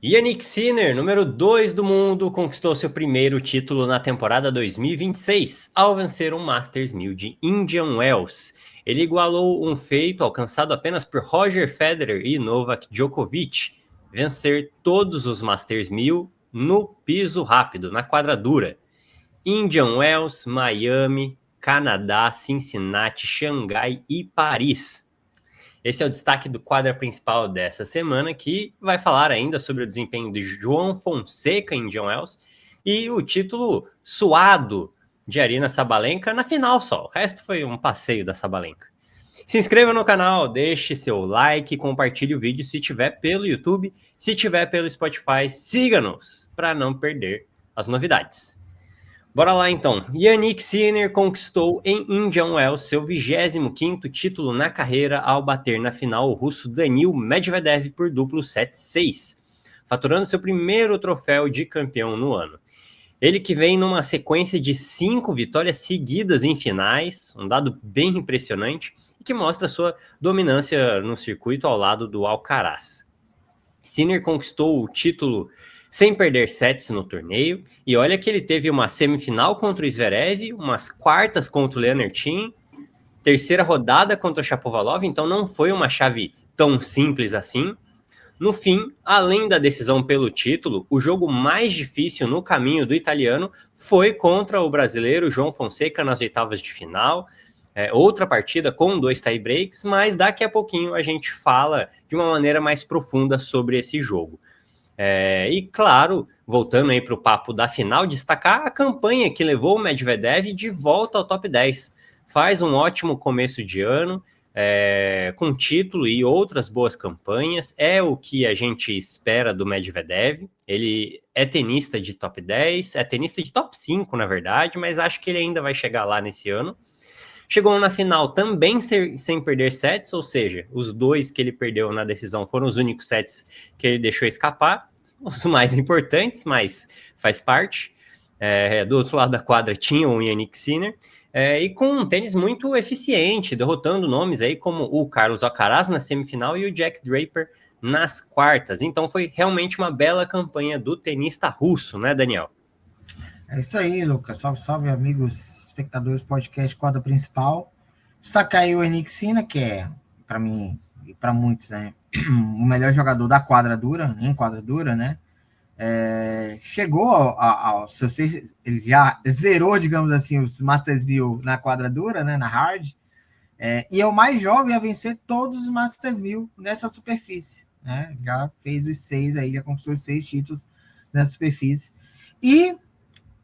Jannik Sinner, número 2 do mundo, conquistou seu primeiro título na temporada 2026, ao vencer o Masters 1000 de Indian Wells. Ele igualou um feito alcançado apenas por Roger Federer e Novak Djokovic, vencer todos os Masters 1000 no piso rápido, na quadra dura. Indian Wells, Miami, Canadá, Cincinnati, Xangai e Paris. Esse é o destaque do quadro principal dessa semana, que vai falar ainda sobre o desempenho de João Fonseca em Indian Wells e o título suado de Aryna Sabalenka na final só. O resto foi um passeio da Sabalenka. Se inscreva no canal, deixe seu like, compartilhe o vídeo se tiver pelo YouTube, se tiver pelo Spotify, siga-nos para não perder as novidades. Bora lá então. Jannik Sinner conquistou em Indian Wells seu 25º título na carreira ao bater na final o russo Danil Medvedev por duplo 7-6, faturando seu primeiro troféu de campeão no ano. Ele que vem numa sequência de 5 vitórias seguidas em finais, um dado bem impressionante, e que mostra sua dominância no circuito ao lado do Alcaraz. Sinner conquistou o título sem perder sets no torneio, e olha que ele teve uma semifinal contra o Zverev, umas quartas contra o Leonardin, terceira rodada contra o Shapovalov, então não foi uma chave tão simples assim. No fim, além da decisão pelo título, o jogo mais difícil no caminho do italiano foi contra o brasileiro João Fonseca nas oitavas de final. Outra partida com 2 tie-breaks, mas daqui a pouquinho a gente fala de uma maneira mais profunda sobre esse jogo. E claro, voltando aí para o papo da final, destacar a campanha que levou o Medvedev de volta ao top 10. Faz um ótimo começo de ano, com título e outras boas campanhas, é o que a gente espera do Medvedev. Ele é tenista de top 10, é tenista de top 5, na verdade, mas acho que ele ainda vai chegar lá nesse ano. Chegou na final também sem perder sets, ou seja, os 2 que ele perdeu na decisão foram os únicos sets que ele deixou escapar, os mais importantes, mas faz parte. Do outro lado da quadra tinha o Jannik Sinner, e com um tênis muito eficiente, derrotando nomes aí como o Carlos Alcaraz na semifinal e o Jack Draper nas quartas. Então foi realmente uma bela campanha do tenista russo, né, Daniel? É isso aí, Lucas. Salve, salve, amigos, espectadores do podcast Quadra Principal. Destacar aí o Jannik Sinner, que é, para mim e para muitos, né, o melhor jogador da quadra dura, em quadra dura, né? Chegou ao seu... Ele já zerou, digamos assim, os Masters 1000 na quadra dura, né, na hard, e é o mais jovem a vencer todos os Masters 1000 nessa superfície, né? Já fez os 6 aí, já conquistou os 6 títulos nessa superfície. E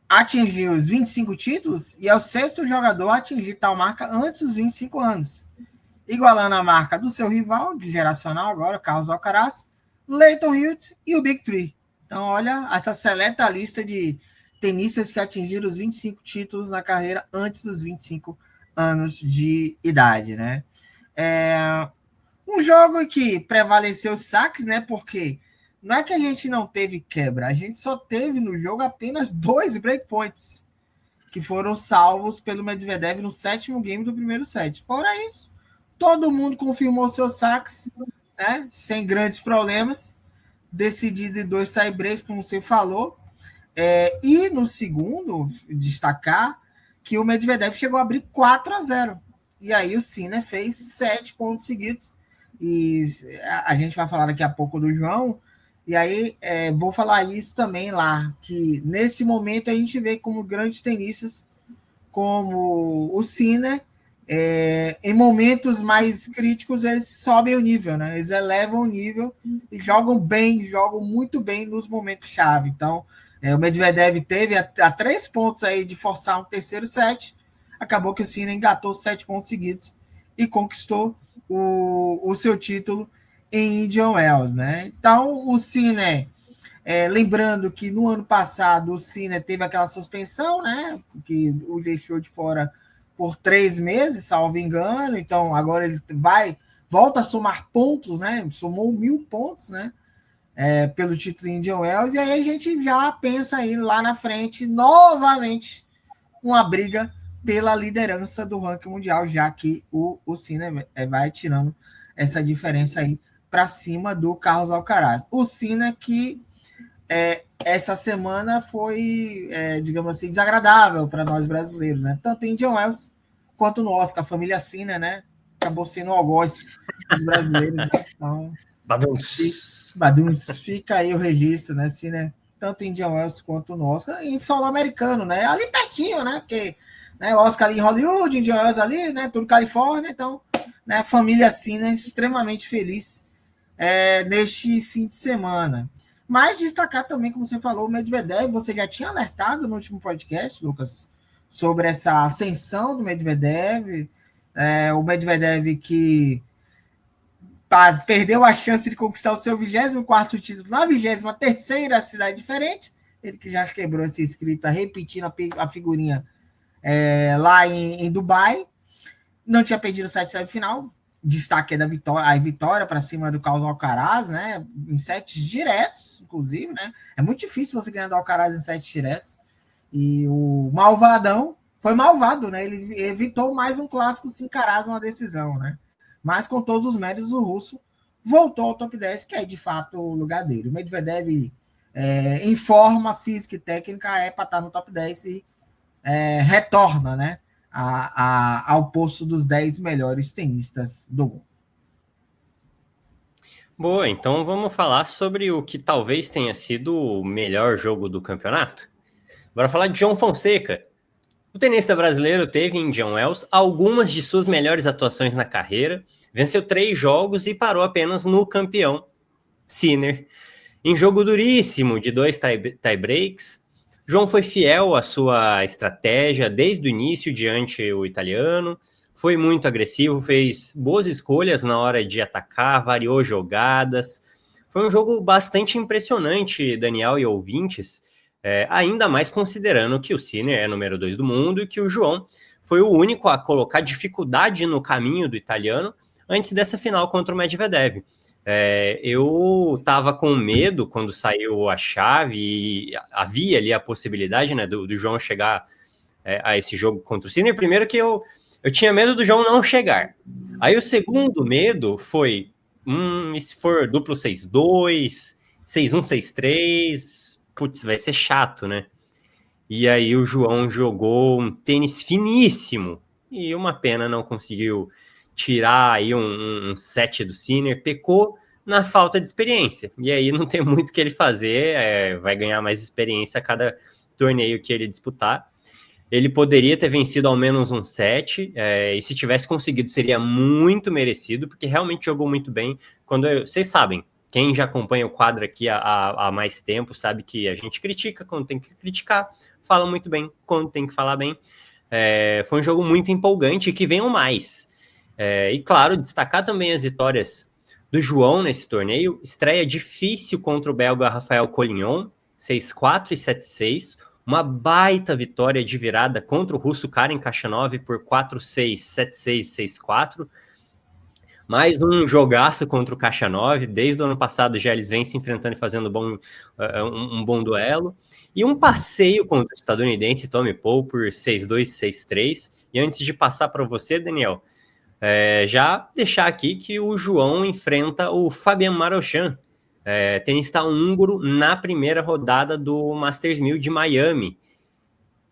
atingiu os 25 títulos e é o 6º jogador a atingir tal marca antes dos 25 anos, igualando a marca do seu rival de geracional agora, Carlos Alcaraz, Lleyton Hewitt e o Big Three. Então, olha essa seleta lista de tenistas que atingiram os 25 títulos na carreira antes dos 25 anos de idade, né? Um jogo que prevaleceu os saques, né? Porque não é que a gente não teve quebra, a gente só teve no jogo apenas 2 breakpoints, que foram salvos pelo Medvedev no 7º game do primeiro set. Fora isso, todo mundo confirmou seus saques, né, sem grandes problemas, decidido em 2 tie-breaks, como você falou. E no segundo, destacar que o Medvedev chegou a abrir 4-0. E aí o Sinner fez 7 pontos seguidos. E a gente vai falar daqui a pouco do João. E aí, vou falar isso também lá, que nesse momento a gente vê como grandes tenistas, como o Sinner, em momentos mais críticos, eles sobem o nível, né? Eles elevam o nível e jogam bem, jogam muito bem nos momentos-chave. Então, o Medvedev teve a 3 pontos aí de forçar um terceiro set, acabou que o Sinner engatou 7 pontos seguidos e conquistou o seu título em Indian Wells, né? Então, o Sinner, lembrando que no ano passado o Sinner teve aquela suspensão, né? Que o deixou de fora por 3 meses, salvo engano. Então, agora ele volta a somar pontos, né? Somou 1.000 pontos, né? Pelo título Indian Wells. E aí a gente já pensa aí lá na frente, novamente, uma briga pela liderança do ranking mundial, já que o Sinner vai tirando essa diferença aí para cima do Carlos Alcaraz. O Sinner que essa semana foi, digamos assim, desagradável para nós brasileiros, né? Tanto em Indian Wells quanto no Oscar, a família Sinner, né? Acabou sendo o algoz dos brasileiros, né? Então, Baduns. fica aí o registro, né? Sinner, tanto em Indian Wells quanto no Oscar, e em solo americano, né? Ali pertinho, né? Porque né, Oscar ali em Hollywood, Indian Wells ali, né? Tudo Califórnia, então, né? Família Sinner extremamente feliz neste fim de semana. Mas destacar também, como você falou, o Medvedev, você já tinha alertado no último podcast, Lucas, sobre essa ascensão do Medvedev, o Medvedev que perdeu a chance de conquistar o seu 24º título na 23ª cidade diferente, ele que já quebrou essa escrita, repetindo a figurinha lá em Dubai, não tinha perdido o set semifinal, destaque da vitória, a vitória para cima do Carlos Alcaraz, né? Em sets diretos, inclusive, né? É muito difícil você ganhar do Alcaraz em sets diretos. E o malvadão foi malvado, né? Ele evitou mais um clássico sem Caraz numa decisão, né? Mas com todos os méritos, o russo voltou ao top 10, que é de fato o lugar dele. O Medvedev, em forma física e técnica, para estar no top 10 e retorna, né? Ao posto dos 10 melhores tenistas do mundo. Boa, então vamos falar sobre o que talvez tenha sido o melhor jogo do campeonato. Bora falar de João Fonseca. O tenista brasileiro teve em Indian Wells algumas de suas melhores atuações na carreira, venceu 3 jogos e parou apenas no campeão, Sinner. Em jogo duríssimo de 2 tie-breaks, João foi fiel à sua estratégia desde o início diante o italiano, foi muito agressivo, fez boas escolhas na hora de atacar, variou jogadas. Foi um jogo bastante impressionante, Daniel e ouvintes, ainda mais considerando que o Sinner é número 2 do mundo e que o João foi o único a colocar dificuldade no caminho do italiano antes dessa final contra o Medvedev. Eu estava com medo quando saiu a chave e havia ali a possibilidade, né, do João chegar a esse jogo contra o Sinner. Primeiro que eu tinha medo do João não chegar. Aí o segundo medo foi, e se for duplo 6-2, 6-1, 6-3, putz, vai ser chato, né? E aí o João jogou um tênis finíssimo e uma pena não conseguiu tirar aí um set do Sinner, pecou na falta de experiência. E aí não tem muito o que ele fazer, vai ganhar mais experiência a cada torneio que ele disputar. Ele poderia ter vencido ao menos um set, e se tivesse conseguido seria muito merecido, porque realmente jogou muito bem. Vocês sabem, quem já acompanha o quadro aqui há mais tempo sabe que a gente critica quando tem que criticar, fala muito bem quando tem que falar bem. Foi um jogo muito empolgante e que venham mais. E claro, destacar também as vitórias do João nesse torneio. Estreia difícil contra o belga Rafael Collignon, 6-4 e 7-6. Uma baita vitória de virada contra o russo Karen Khachanov por 4-6, 7-6, 6-4. Mais um jogaço contra o Khachanov. Desde o ano passado já eles vêm se enfrentando e fazendo um bom duelo. E um passeio contra o estadunidense Tommy Paul por 6-2, 6-3. E antes de passar para você, Daniel, já deixar aqui que o João enfrenta o Fabian Marochan, tenista húngaro, na primeira rodada do Masters 1000 de Miami.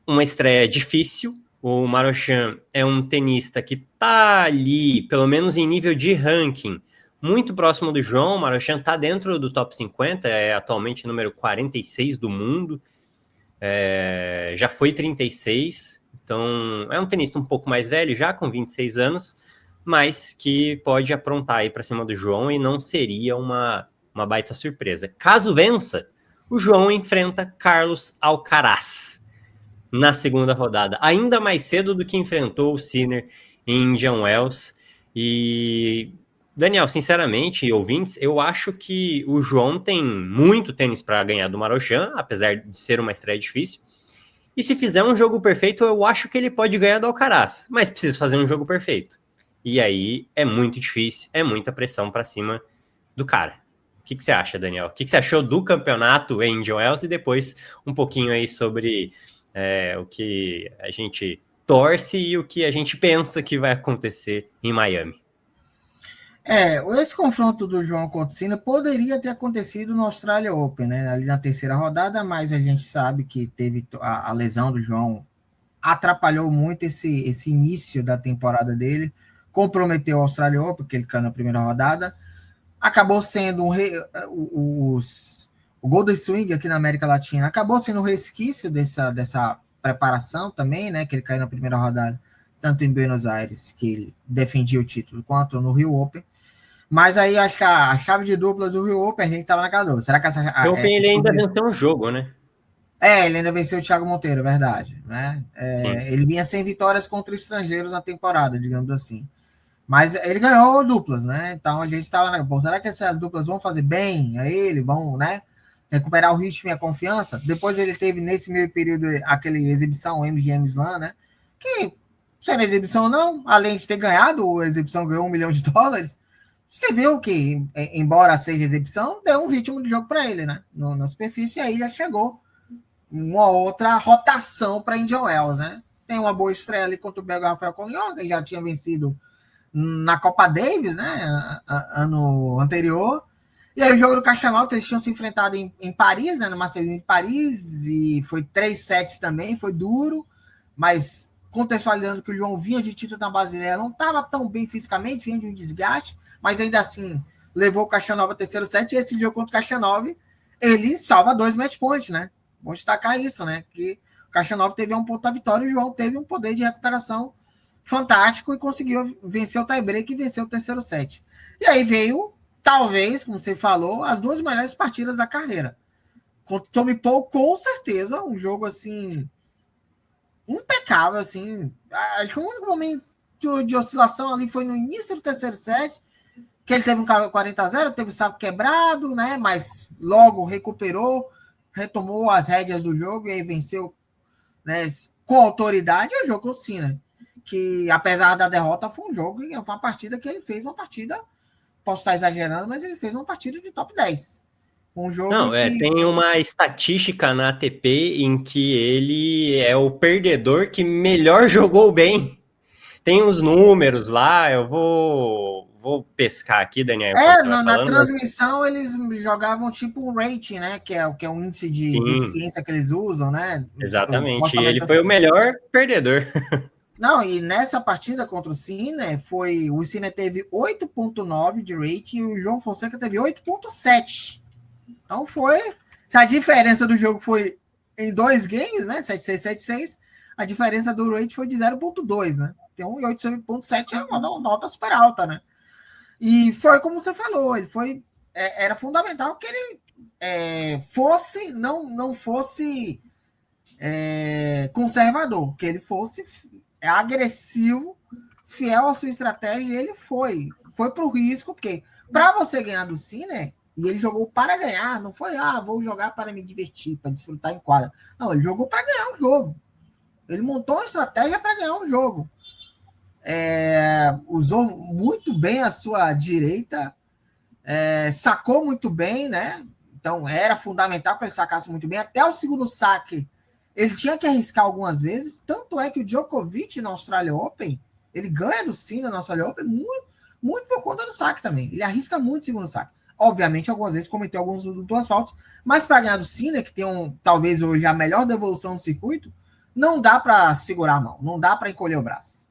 Uma estreia difícil. O Marochan é um tenista que está ali, pelo menos em nível de ranking, muito próximo do João. O Marochan está dentro do top 50, é atualmente número 46 do mundo, já foi 36, então é um tenista um pouco mais velho, já com 26 anos, mas que pode aprontar aí para cima do João e não seria uma baita surpresa. Caso vença, o João enfrenta Carlos Alcaraz na segunda rodada, ainda mais cedo do que enfrentou o Sinner em Indian Wells. E, Daniel, sinceramente, ouvintes, eu acho que o João tem muito tênis para ganhar do Marochan, apesar de ser uma estreia difícil. E se fizer um jogo perfeito, eu acho que ele pode ganhar do Alcaraz, mas precisa fazer um jogo perfeito. E aí é muito difícil, é muita pressão para cima do cara. O que você acha, Daniel? O que você achou do campeonato em Indian Wells e depois um pouquinho aí sobre o que a gente torce e o que a gente pensa que vai acontecer em Miami? Esse confronto do João contra o Sinner poderia ter acontecido no Australia Open, né? Ali na terceira rodada, mas a gente sabe que teve a lesão do João, atrapalhou muito esse início da temporada dele, comprometeu o Australia Open, porque ele caiu na primeira rodada, acabou sendo o Golden Swing aqui na América Latina, acabou sendo um resquício dessa preparação também, né? Que ele caiu na primeira rodada, tanto em Buenos Aires, que ele defendia o título, quanto no Rio Open. Mas aí acho que a chave de duplas do Rio Open a gente tava na casa. Será que O Open ele ainda venceu um jogo, né? Ele ainda venceu o Thiago Monteiro, verdade. Né? Ele vinha sem vitórias contra estrangeiros na temporada, digamos assim. Mas ele ganhou duplas, né? Então a gente estava na. Bom, será que essas duplas vão fazer bem a ele? Vão, né? Recuperar o ritmo e a confiança? Depois ele teve, nesse meio período, aquele exibição, o MGM Slam, né? Que, sendo exibição não, além de ter ganhado, a exibição ganhou $1 milhão. Você viu que, embora seja exibição, deu um ritmo de jogo para ele, né? Na superfície, e aí já chegou uma outra rotação para Indian Wells, né? Tem uma boa estreia ali contra o belga Rafael Collion, que já tinha vencido na Copa Davis, né? Ano anterior. E aí o jogo do Khachanov, que eles tinham se enfrentado em Paris, né? No Masters de Paris, e foi 3-7 também, foi duro, mas contextualizando que o João vinha de título na Brasileira, não estava tão bem fisicamente, vinha de um desgaste, mas ainda assim levou o Khachanov ao terceiro set, e esse jogo contra o Khachanov, ele salva 2 match points, né? Vou destacar isso, né? Que o Khachanov teve um ponto da vitória e o João teve um poder de recuperação fantástico e conseguiu vencer o tie-break e vencer o terceiro set. E aí veio, talvez, como você falou, as 2 melhores partidas da carreira. Contra o Tommy Paul, com certeza, um jogo assim impecável, assim. Acho que o único momento de oscilação ali foi no início do terceiro set, que ele teve um 40-0, teve o saco quebrado, né? Mas logo recuperou, retomou as rédeas do jogo e aí venceu, né, com autoridade. É o jogo contra o Sinner, que apesar da derrota foi um jogo, foi uma partida que ele fez uma partida, posso estar exagerando, mas ele fez uma partida de top 10. Um jogo Não, tem uma estatística na ATP em que ele é o perdedor que melhor jogou bem. Tem uns números lá, eu vou pescar aqui, Daniel, enquanto você vai Na falando. transmissão eles jogavam tipo um rating, né? Que é um índice de eficiência que eles usam, né? Exatamente, ele foi o melhor perdedor. Não, e nessa partida contra o Sinner, o Sinner teve 8.9 de rating e o João Fonseca teve 8.7. Então foi. Se a diferença do jogo foi em 2 games, né? 7-6, 7-6, a diferença do rating foi de 0.2, né? Então, 8.7 é uma nota super alta, né? E foi como você falou, ele foi. Era fundamental que ele fosse, não fosse conservador, que ele fosse agressivo, fiel à sua estratégia, e ele foi para o risco, porque para você ganhar do Sinner, e ele jogou para ganhar, não foi, vou jogar para me divertir, para desfrutar em quadra. Não, ele jogou para ganhar o jogo. Ele montou uma estratégia para ganhar o jogo. Usou muito bem a sua direita, sacou muito bem, né? Então era fundamental que ele sacasse muito bem. Até o segundo saque, ele tinha que arriscar algumas vezes. Tanto é que o Djokovic na Australia Open, ele ganha do Sinner na Australia Open muito, muito por conta do saque também. Ele arrisca muito o segundo saque. Obviamente, algumas vezes cometeu algumas duas faltas, mas para ganhar do Sinner, que tem talvez hoje a melhor devolução do circuito, não dá para segurar a mão, não dá para encolher o braço.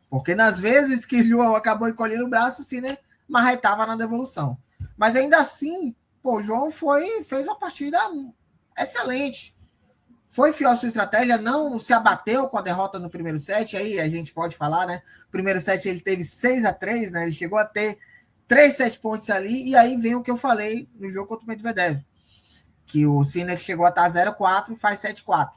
Porque nas vezes que o João acabou encolhendo o braço, o Sinner marretava na devolução. Mas ainda assim, o João fez uma partida excelente. Foi fiel à sua estratégia, não se abateu com a derrota no primeiro set, aí a gente pode falar, né? O primeiro set ele teve 6-3, né? Ele chegou a ter 3 set points ali, e aí vem o que eu falei no jogo contra o Medvedev, que o Sinner chegou a estar 0-4 e faz 7-4.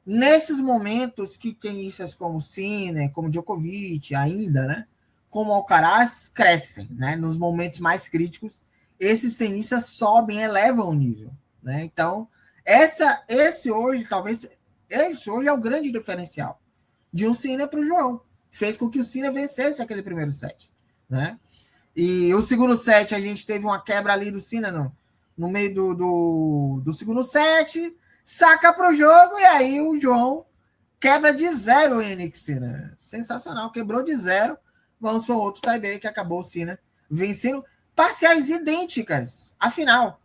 Nesses momentos que tenistas como Sinner, como Djokovic ainda, né? Como Alcaraz, crescem, né? Nos momentos mais críticos, esses tenistas sobem, elevam o nível, né? Então, esse hoje é o grande diferencial de um Sinner para o João. Fez com que o Sinner vencesse aquele primeiro set, né? E o segundo set, a gente teve uma quebra ali do Sinner no meio do segundo set, saca para o jogo, e aí o João quebra de 0 o Yannick Sinner. Sensacional, quebrou de 0. Vamos para o outro tie-break que acabou o Sinner vencendo parciais idênticas. Afinal,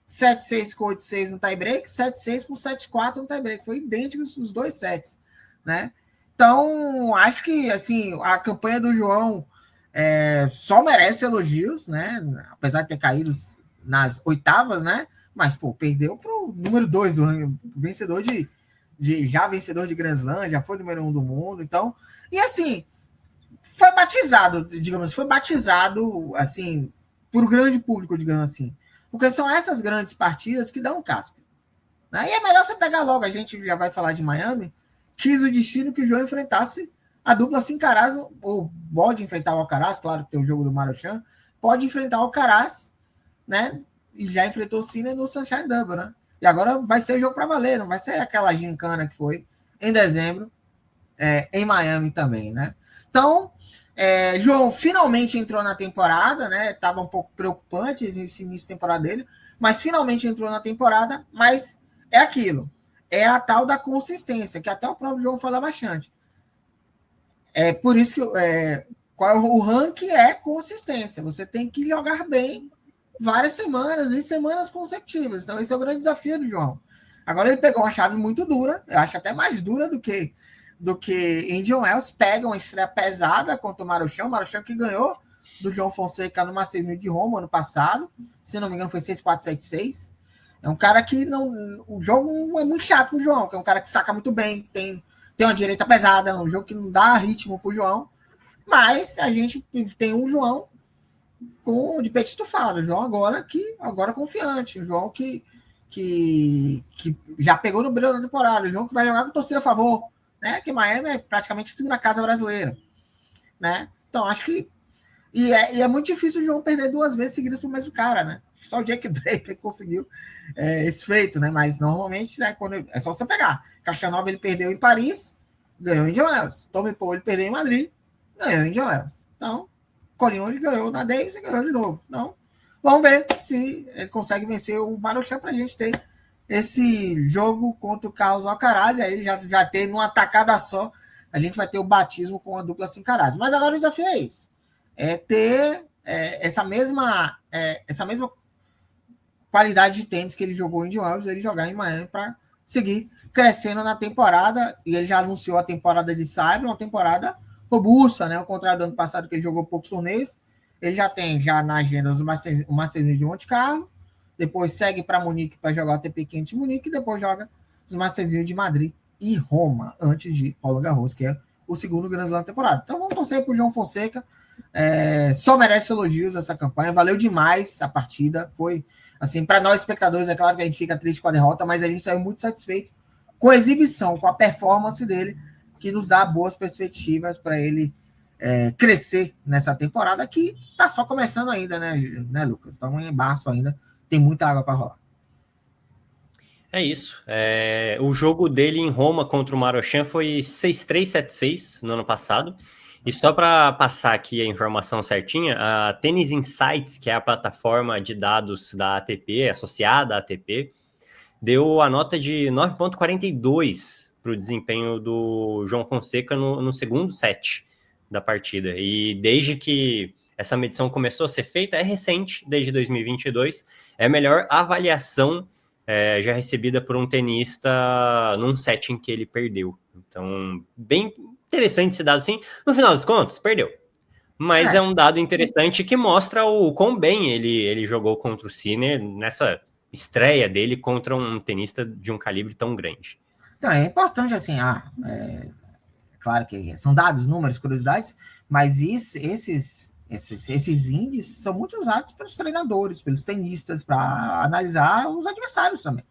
7-6 com 8-6 no tie-break, 7-6 com 7-4 no tie-break. Foi idêntico os dois sets, né? Então, acho que assim, a campanha do João só merece elogios, né? Apesar de ter caído nas oitavas, né? Mas, pô, perdeu para o número 2 do vencedor já vencedor de Grand Slam, já foi número 1 do mundo. Então, e assim, foi batizado, digamos, foi batizado, assim, por um grande público, digamos assim. Porque são essas grandes partidas que dão casca. Né? E é melhor você pegar logo, a gente já vai falar de Miami, quis o destino que o João enfrentasse a dupla Alcaraz, ou pode enfrentar o Alcaraz, claro que tem o jogo do Marochan, pode enfrentar o Alcaraz, né? E já enfrentou o Sinner no Sunshine Double, né? E agora vai ser o jogo para valer, não vai ser aquela gincana que foi em dezembro, em Miami também, né? Então, João finalmente entrou na temporada, né? Tava um pouco preocupante esse início de temporada dele, mas finalmente entrou na temporada, mas é aquilo. É a tal da consistência, que até o próprio João fala bastante. É por isso que qual é o ranking é consistência. Você tem que jogar bem várias semanas e semanas consecutivas. Então, esse é o grande desafio do João. Agora ele pegou uma chave muito dura, eu acho até mais dura do que Indian Wells. Pega uma estreia pesada contra o Marochan que ganhou do João Fonseca no Masters 1000 de Roma ano passado. Se não me engano, foi 6-4, 7-6. É um cara que não. O jogo é muito chato pro João, que é um cara que saca muito bem, tem uma direita pesada, um jogo que não dá ritmo pro João. Mas a gente tem um João de peito estufado, o João agora confiante, o João que já pegou no brilho da temporada, o João que vai jogar com torcida a favor, né? Que Miami é praticamente a segunda casa brasileira, né? Então acho que e é muito difícil o João perder 2 vezes seguidas pro mesmo cara, né? Só o Jake Draper conseguiu esse feito, né? Mas normalmente, né, é só você pegar. Castanova ele perdeu em Paris, ganhou em Indian Wells. Tommy Paul ele perdeu em Madrid, ganhou em Indian Wells. Então, Colin ele ganhou na Davis e ganhou de novo. Então, vamos ver se ele consegue vencer o Marochan pra gente ter esse jogo contra o Carlos Alcaraz. E aí já ter numa tacada só, a gente vai ter o batismo com a dupla Alcaraz. Mas agora o desafio é esse. Ter essa mesma qualidade de tênis que ele jogou em Indian Wells, ele jogar em Miami para seguir crescendo na temporada. E ele já anunciou a temporada de Saibro, uma temporada robusta, né? Ao contrário do ano passado, que ele jogou poucos torneios. Ele já tem na agenda o Masters de Monte Carlo, depois segue para Munique para jogar o ATP 500 de Munique, e depois joga os Masters de Madrid e Roma, antes de Roland Garros, que é o segundo Grand Slam da temporada. Então vamos torcer para o João Fonseca. Só merece elogios essa campanha, valeu demais a partida, foi assim, para nós espectadores, é claro que a gente fica triste com a derrota, mas a gente saiu muito satisfeito com a exibição, com a performance dele, que nos dá boas perspectivas para ele crescer nessa temporada, que está só começando ainda, né, Lucas? Estamos em março ainda, tem muita água para rolar. É isso. O jogo dele em Roma contra o Marochan foi 6-3, 7-6 no ano passado. E só para passar aqui a informação certinha, a Tennis Insights, que é a plataforma de dados da ATP, associada à ATP, deu a nota de 9,42 para o desempenho do João Fonseca no segundo set da partida. E desde que essa medição começou a ser feita, é recente, desde 2022, é a melhor avaliação já recebida por um tenista num set em que ele perdeu. Então, bem interessante esse dado, sim. No final dos contos, perdeu. Mas é um dado interessante que mostra o quão bem ele jogou contra o Sinner nessa estreia dele contra um tenista de um calibre tão grande. Então, é importante, assim, claro que são dados, números, curiosidades, mas esses índices são muito usados pelos treinadores, pelos tenistas, para analisar os adversários também.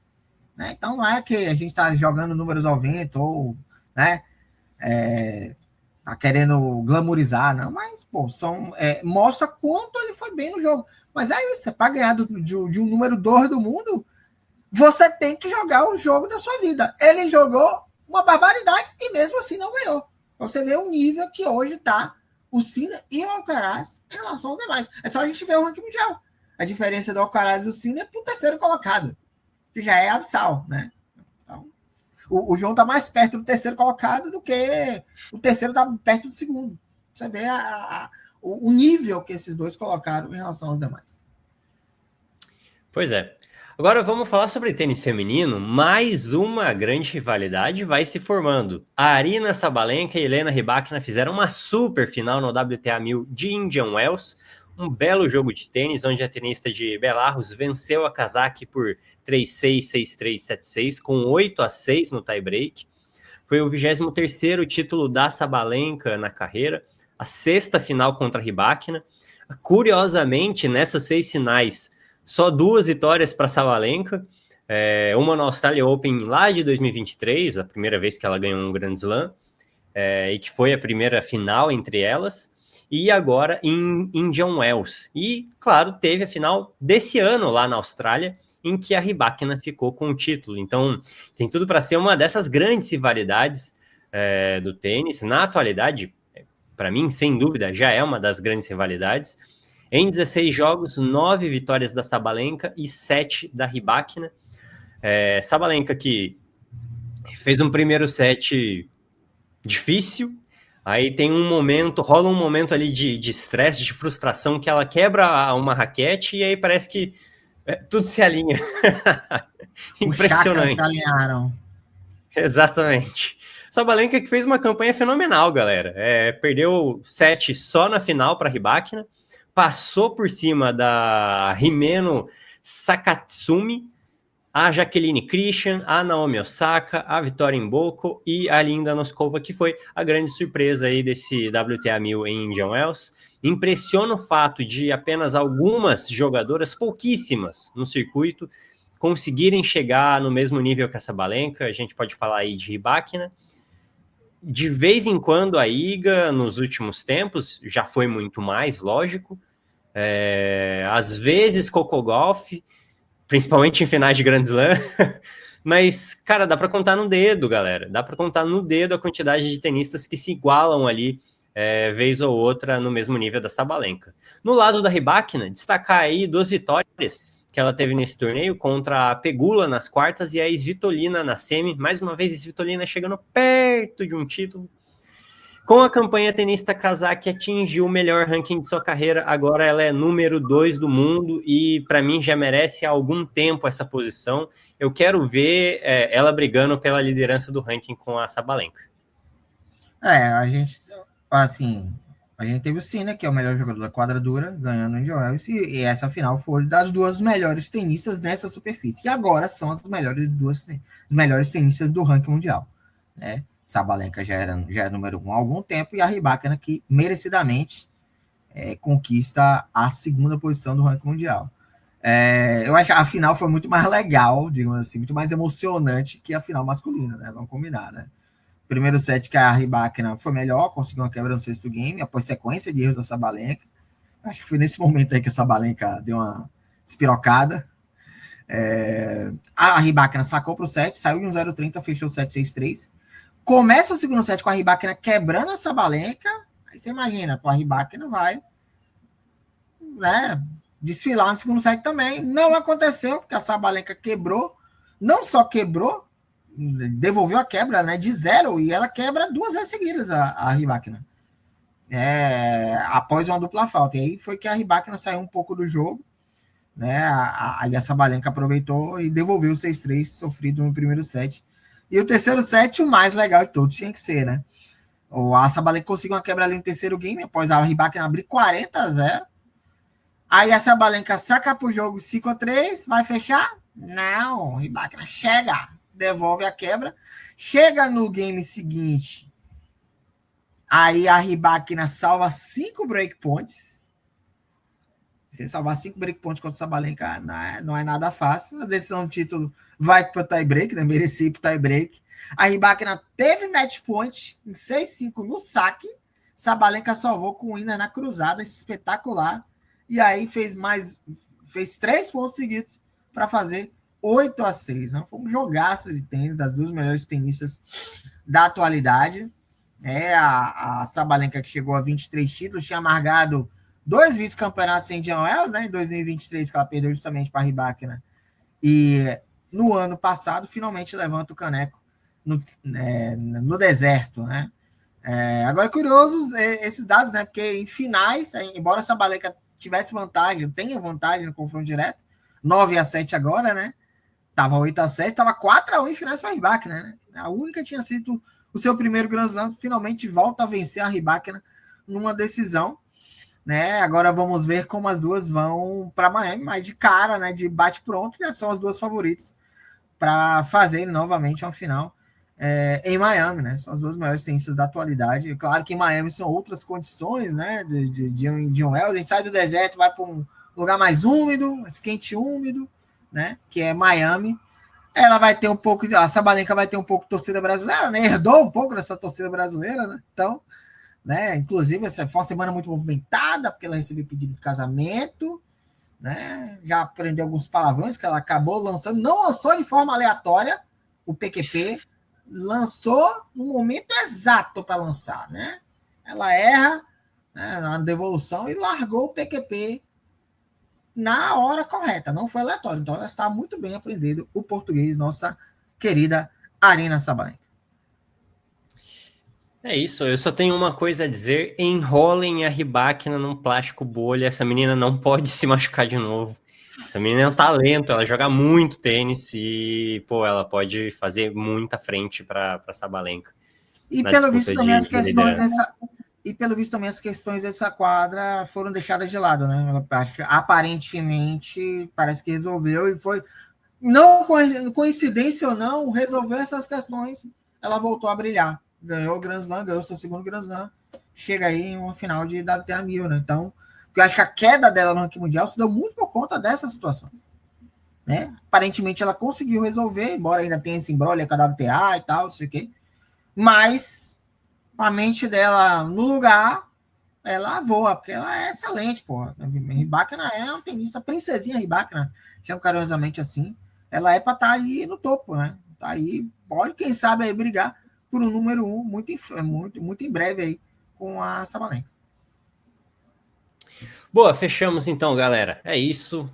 Né? Então, não é que a gente está jogando números ao vento ou, né, tá querendo glamourizar, não, mas, pô, mostra quanto ele foi bem no jogo. Mas é isso, para ganhar de um número 2 do mundo, você tem que jogar o jogo da sua vida. Ele jogou uma barbaridade e mesmo assim não ganhou. Pra você ver o nível que hoje está o Sinner e o Alcaraz em relação aos demais. É só a gente ver o ranking mundial. A diferença do Alcaraz e o Sinner para o terceiro colocado, que já é abissal, né? Então, o João está mais perto do terceiro colocado do que o terceiro está perto do segundo. Você vê o nível que esses dois colocaram em relação aos demais. Pois é. Agora vamos falar sobre tênis feminino. Mais uma grande rivalidade vai se formando. A Aryna Sabalenka e Elena Rybakina fizeram uma super final no WTA 1000 de Indian Wells. Um belo jogo de tênis, onde a tenista de Belarus venceu a Kazakh por 3-6, 6-3, 7-6, com 8-6 no tie-break. Foi o 23º título da Sabalenka na carreira, a sexta final contra a Rybakina. Curiosamente, nessas 6 finais, só 2 vitórias para a Sabalenka, uma na Australia Open lá de 2023, a primeira vez que ela ganhou um Grand Slam, e que foi a primeira final entre elas, e agora em Indian Wells. E, claro, teve a final desse ano lá na Austrália, em que a Rybakina ficou com o título. Então, tem tudo para ser uma dessas grandes rivalidades do tênis. Na atualidade, para mim, sem dúvida, já é uma das grandes rivalidades. Em 16 jogos, 9 vitórias da Sabalenka e 7 da Rybakina. Sabalenka que fez um primeiro set difícil, aí tem rola um momento ali de estresse, de frustração, que ela quebra uma raquete e aí parece que tudo se alinha. Impressionante. Os chakras se alinharam. Exatamente. Sabalenka que fez uma campanha fenomenal, galera. Perdeu 7 só na final para a Rybakina, passou por cima da Himeno Sakatsumi, a Jacqueline Christian, a Naomi Osaka, a Victoria Mboko e a Linda Noskova, que foi a grande surpresa aí desse WTA 1000 em Indian Wells. Impressiona o fato de apenas algumas jogadoras, pouquíssimas no circuito, conseguirem chegar no mesmo nível que a Sabalenka. A gente pode falar aí de Rybakina. De vez em quando a Iga, nos últimos tempos, já foi muito mais, lógico. Às vezes Coco Gauff, principalmente em finais de Grand Slam. Mas, cara, dá para contar no dedo, galera. Dá para contar no dedo a quantidade de tenistas que se igualam ali, vez ou outra, no mesmo nível da Sabalenka. No lado da Rybakina, destacar aí 2 vitórias que ela teve nesse torneio, contra a Pegula nas quartas e a Svitolina na semi. Mais uma vez, Svitolina chegando perto de um título. Com a campanha, a tenista Kazakh atingiu o melhor ranking de sua carreira. Agora ela é número 2 do mundo e, para mim, já merece há algum tempo essa posição. Eu quero ver ela brigando pela liderança do ranking com a Sabalenka. A gente teve o Sinner, que é o melhor jogador da quadradura, ganhando o Indian Wells, e essa final foi das 2 melhores tenistas nessa superfície. E agora são as melhores tenistas do ranking mundial, né? Sabalenka já era número 1 há algum tempo, e a Rybakina que merecidamente conquista a 2ª posição do ranking mundial. Eu acho que a final foi muito mais legal, digamos assim, muito mais emocionante que a final masculina, né? Vamos combinar, né? Primeiro set que a Rybakina foi melhor, conseguiu uma quebra no 6º game, após sequência de erros da Sabalenka. Acho que foi nesse momento aí que a Sabalenka deu uma despirocada. A Rybakina sacou para o set, saiu de um 0,30, fechou o set 6-3. Começa o segundo set com a Rybakina quebrando a Sabalenka. Aí você imagina, a Rybakina vai, né, desfilar no segundo set também. Não aconteceu, porque a Sabalenka quebrou. Não só quebrou, devolveu a quebra, né, de 0, e ela quebra 2 vezes seguidas a Rybakina. Após uma dupla falta. E aí foi que a Rybakina saiu um pouco do jogo, né? Aí a Sabalenka aproveitou e devolveu o 6-3 sofrido no primeiro set. E o terceiro set, o mais legal de todos, tinha que ser, né? A Sabalenka conseguiu uma quebra ali no terceiro game, após a Rybakina abrir 40-0. Aí a Sabalenka saca pro jogo 5-3, vai fechar? Não, Rybakina chega, devolve a quebra, chega no game seguinte, aí a Rybakina salva 5 breakpoints. Você salvar 5 breakpoints contra o Sabalenka não é nada fácil. A decisão do título vai para o tie-break, né? Merecia ir para o tie-break. A Rybakina teve match point em 6-5 no saque. Sabalenka salvou com o winner na cruzada, espetacular. E aí fez 3 pontos seguidos para fazer 8-6. Né? Foi um jogaço de tênis das 2 melhores tenistas da atualidade. A Sabalenka, que chegou a 23 títulos, tinha amargado 2 vice-campeonatos em Indian Wells, né? Em 2023, que ela perdeu justamente para a Rybakina. E no ano passado, finalmente levanta o caneco no deserto, né? Agora, curiosos esses dados, né? Porque em finais, embora a Sabalenka tivesse vantagem, tenha vantagem no confronto direto, 9-7 agora, né? Tava 8-7, tava 4-1 em finais para a Rybakina, né? A única tinha sido o seu primeiro Grand Slam, finalmente volta a vencer a Rybakina numa decisão, né? Agora vamos ver como as duas vão para Miami, mas de cara, né? De bate pronto, já são as duas favoritas para fazer novamente uma final em Miami, né? São as duas maiores tenistas da atualidade. Claro que em Miami são outras condições, né? De um Wells, a gente sai do deserto, vai para um lugar mais úmido, mais quente e úmido, né? Que é Miami. Ela vai ter um pouco, a Sabalenka vai ter um pouco de torcida brasileira, né? Herdou um pouco dessa torcida brasileira, né? Então, né? Inclusive, essa foi uma semana muito movimentada, porque ela recebeu pedido de casamento, né? Já aprendeu alguns palavrões que ela acabou lançando, não lançou de forma aleatória o PQP, lançou no momento exato para lançar, né? Ela erra, né, na devolução e largou o PQP na hora correta, não foi aleatório. Então ela está muito bem aprendendo o português, nossa querida Aryna Sabalenka. É isso, eu só tenho uma coisa a dizer: enrolem a Rybakina num plástico bolha, essa menina não pode se machucar de novo. Essa menina é um talento, ela joga muito tênis e, pô, ela pode fazer muita frente para Sabalenka. E pelo visto também as questões e pelo visto também as questões dessa quadra foram deixadas de lado, né? Aparentemente parece que resolveu e foi, não coincidência ou não, resolveu essas questões, ela voltou a brilhar, ganhou o Grand Slam, ganhou seu segundo Grand Slam, chega aí em uma final de WTA 1000, né? Então, eu acho que a queda dela no ranking mundial se deu muito por conta dessas situações, né? Aparentemente ela conseguiu resolver, embora ainda tenha esse embrolho com a WTA e tal, não sei o quê, mas a mente dela no lugar, ela voa, porque ela é excelente, porra. A Rybakina é uma tenista, princesinha Rybakina, chamo carinhosamente assim. Ela é para estar aí no topo, né? Tá aí, pode, quem sabe, aí brigar por um número 1 muito em breve aí com a Sabalenka. Boa, fechamos então, galera. É isso.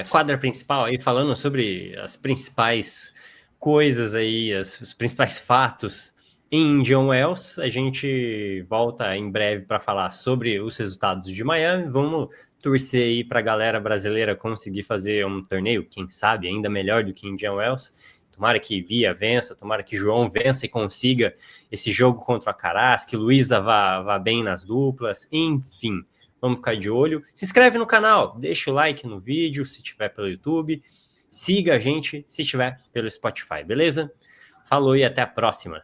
Quadra principal aí, falando sobre as principais coisas aí, os principais fatos em Indian Wells. A gente volta em breve para falar sobre os resultados de Miami. Vamos torcer aí para a galera brasileira conseguir fazer um torneio, quem sabe, ainda melhor do que Indian Wells. Tomara que Bia vença, tomara que João vença e consiga esse jogo contra a Caras, que Luísa vá bem nas duplas, enfim. Vamos ficar de olho. Se inscreve no canal, deixa o like no vídeo, se tiver pelo YouTube. Siga a gente, se tiver pelo Spotify, beleza? Falou e até a próxima.